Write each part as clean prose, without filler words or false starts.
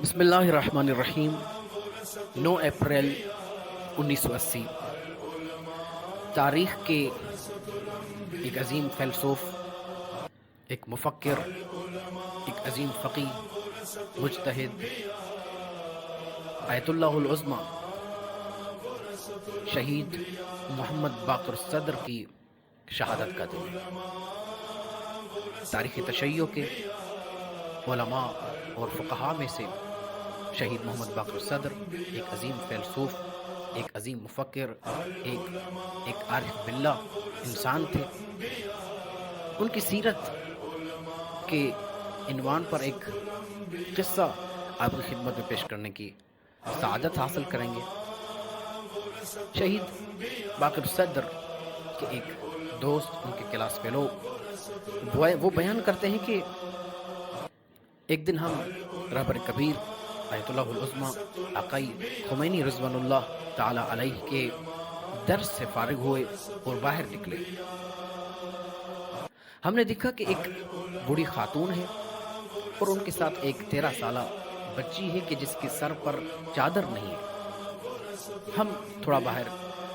بسم اللہ الرحمن الرحیم 9 اپریل 1980 تاریخ کے ایک عظیم فیلسوف، ایک مفکر، ایک عظیم فقیہ، مجتہد، آیت اللہ العظمی شہید محمد باقر صدر کی شہادت کا دن ہے۔ تاریخ تشیع کے علماء اور فقہاء میں سے شہید محمد باقر صدر ایک عظیم فیلسوف، ایک عظیم مفکر، ایک عارف باللہ انسان تھے۔ ان کی سیرت کے عنوان پر ایک قصہ آپ کی خدمت میں پیش کرنے کی سعادت حاصل کریں گے۔ شہید باقر صدر کے ایک دوست، ان کے کلاس فیلو، وہ بیان کرتے ہیں کہ ایک دن ہم رہبر کبیر آیت اللہ العظمی عقائی خمینی رضوان اللہ تعالی علیہ کے درس سے فارغ ہوئے اور باہر نکلے۔ ہم نے دیکھا کہ ایک بوڑھی خاتون ہے اور ان کے ساتھ ایک 13 سالہ بچی ہے کہ جس کے سر پر چادر نہیں ہے۔ ہم تھوڑا باہر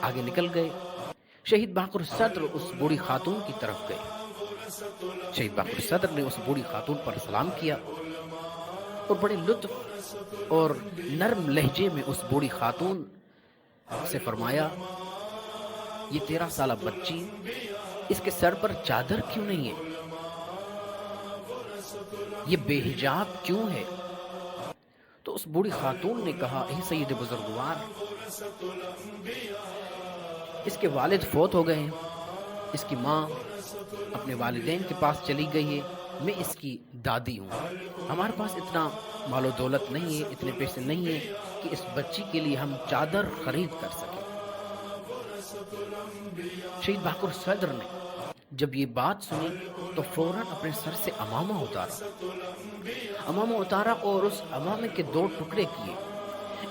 آگے نکل گئے۔ شہید باقر صدر اس بوڑھی خاتون کی طرف گئے۔ شہید باقر صدر نے اس بوڑھی خاتون پر سلام کیا اور بڑے لطف اور نرم لہجے میں اس بوڑھی خاتون سے فرمایا، یہ 13 سالہ بچی، اس کے سر پر چادر کیوں نہیں ہے؟ یہ بے حجاب کیوں ہے؟ تو اس بوڑھی خاتون نے کہا، اے سید بزرگوار، اس کے والد فوت ہو گئے ہیں، اس کی ماں اپنے والدین کے پاس چلی گئی ہے، میں اس کی دادی ہوں۔ ہمارے پاس اتنا مال و دولت نہیں ہے، اتنے پیسے نہیں ہیں کہ اس بچی کے لیے ہم چادر خرید کر سکیں۔ شہید باقر صدر نے جب یہ بات سنی تو فوراً اپنے سر سے عمامہ اتارا اور اس عمامے کے 2 ٹکڑے کیے۔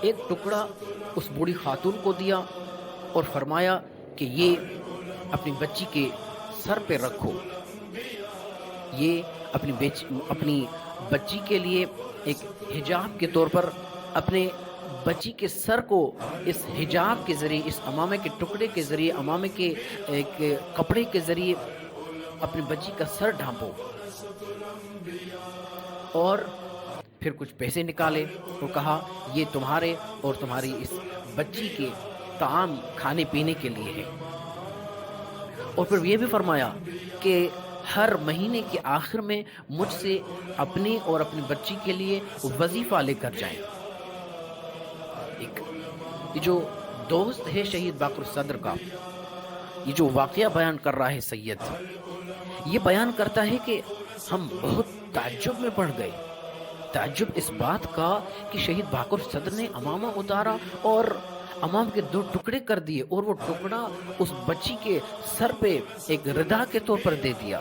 ایک ٹکڑا اس بوڑھی خاتون کو دیا اور فرمایا کہ یہ اپنی بچی کے سر پہ رکھو، یہ اپنی بچی کے لیے ایک حجاب کے طور پر اپنے بچی کے سر کو اس حجاب کے ذریعے، اس عمامے کے ٹکڑے کے ذریعے، عمامے کے ایک کپڑے کے ذریعے اپنی بچی کا سر ڈھانپو۔ اور پھر کچھ پیسے نکالے اور کہا، یہ تمہارے اور تمہاری اس بچی کے طعام کھانے پینے کے لیے ہے۔ اور پھر یہ بھی فرمایا کہ ہر مہینے کے آخر میں مجھ سے اپنے اور اپنی بچی کے لیے وظیفہ لے کر جائیں۔ یہ جو دوست ہے شہید باقر صدر کا، یہ جو واقعہ بیان کر رہا ہے سید، یہ بیان کرتا ہے کہ ہم بہت تعجب میں پڑ گئے۔ تعجب اس بات کا کہ شہید باقر صدر نے عمامہ اتارا اور عمام کے 2 ٹکڑے کر دیے اور وہ ٹکڑا اس بچی کے سر پہ ایک ردا کے طور پر دے دیا۔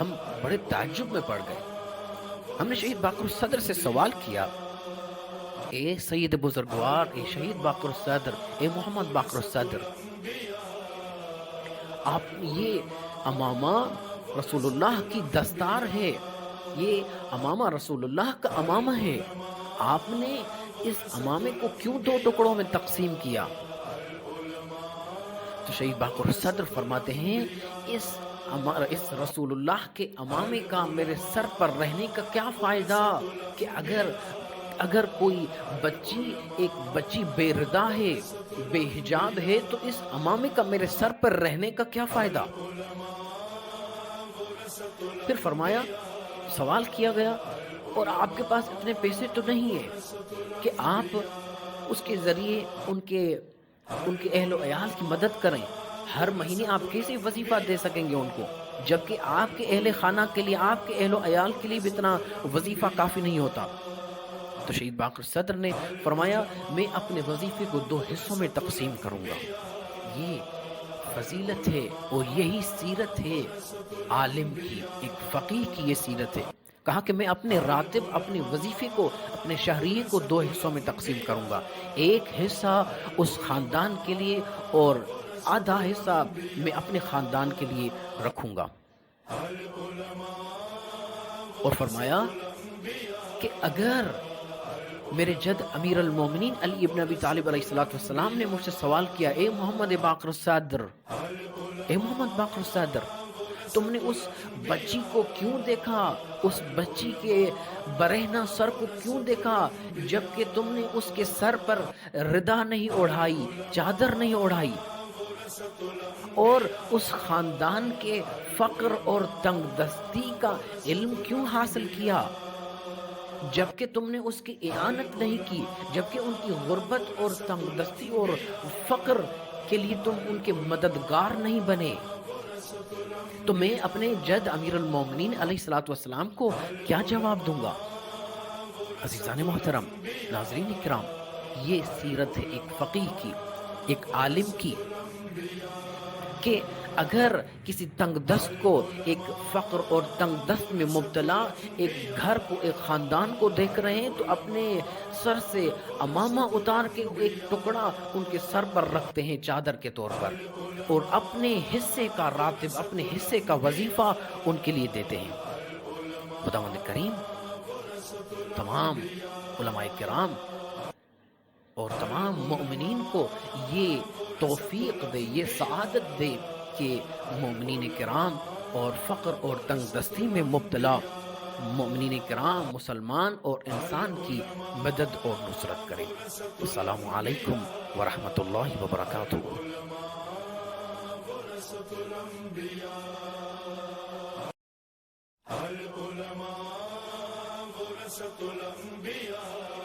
ہم بڑے تعجب میں پڑ گئے۔ ہم نے شہید باقر صدر سے سوال کیا، اے سید بزرگوار، اے شہید باقر صدر، اے محمد باقر صدر، آپ یہ عمامہ رسول اللہ کی دستار ہے، یہ عمامہ رسول اللہ کا عمامہ ہے، آپ نے اس عمامے کو کیوں 2 ٹکڑوں میں تقسیم کیا؟ تو شہید باقر صدر فرماتے ہیں، اس رسول اللہ کے عمامے کا میرے سر پر رہنے کا کیا فائدہ کہ اگر کوئی ایک بچی بے ردا ہے، بے حجاب ہے، تو اس عمامے کا میرے سر پر رہنے کا کیا فائدہ؟ پھر فرمایا، سوال کیا گیا، اور آپ کے پاس اتنے پیسے تو نہیں ہیں کہ آپ اس کے ذریعے ان کے اہل و عیال کی مدد کریں۔ ہر مہینے آپ کیسے وظیفہ دے سکیں گے ان کو، جبکہ آپ کے اہل خانہ کے لیے، آپ کے اہل و عیال کے لیے بھی اتنا وظیفہ کافی نہیں ہوتا۔ تو شہید باقر صدر نے فرمایا، میں اپنے وظیفے کو 2 حصوں میں تقسیم کروں گا۔ یہ فضیلت ہے اور یہی سیرت ہے عالم کی، ایک فقیہ کی یہ سیرت ہے۔ کہا کہ میں اپنے راتب، اپنے وظیفے کو، اپنے شہریے کو 2 حصوں میں تقسیم کروں گا۔ ایک حصہ اس خاندان کے لیے اور آدھا حصہ میں اپنے خاندان کے لیے رکھوں گا۔ اور فرمایا کہ اگر میرے جد امیر المومنین علی ابن ابی طالب علیہ السلام نے مجھ سے سوال کیا، اے محمد باقر الصدر، اے محمد باقر الصدر، تم نے اس بچی کو کیوں دیکھا، اس بچی کے برہنہ سر کو کیوں دیکھا، جبکہ تم نے اس کے سر پر ردا نہیں اوڑھائی، چادر نہیں اوڑھائی، اور اس خاندان کے فقر اور تنگ دستی کا علم کیوں حاصل کیا، جبکہ تم نے اس کی اعانت نہیں کی، جبکہ ان کی غربت اور تنگ دستی اور فقر کے لیے تم ان کے مددگار نہیں بنے؟ تو میں اپنے جد امیر المومنین علیہ السلام کو کیا جواب دوں گا؟ عزیزان محترم، ناظرین کرام، یہ سیرت ہے ایک فقیہ کی، ایک عالم کی، کہ اگر کسی تنگ دست کو، ایک فقر اور تنگ دست میں مبتلا ایک گھر کو، ایک خاندان کو دیکھ رہے ہیں، تو اپنے سر سے امامہ اتار کے ایک ٹکڑا ان کے سر پر رکھتے ہیں چادر کے طور پر، اور اپنے حصے کا راتب، اپنے حصے کا وظیفہ ان کے لیے دیتے ہیں۔ خداوند کریم تمام علماء کرام اور تمام مومنین کو یہ توفیق دے، یہ سعادت دے کہ مومنین کرام اور فقر اور تنگ دستی میں مبتلا مومنین کرام، مسلمان اور انسان کی مدد اور نصرت کریں۔ السلام علیکم ورحمۃ اللہ وبرکاتہ۔ العلماء ورثة الأنبياء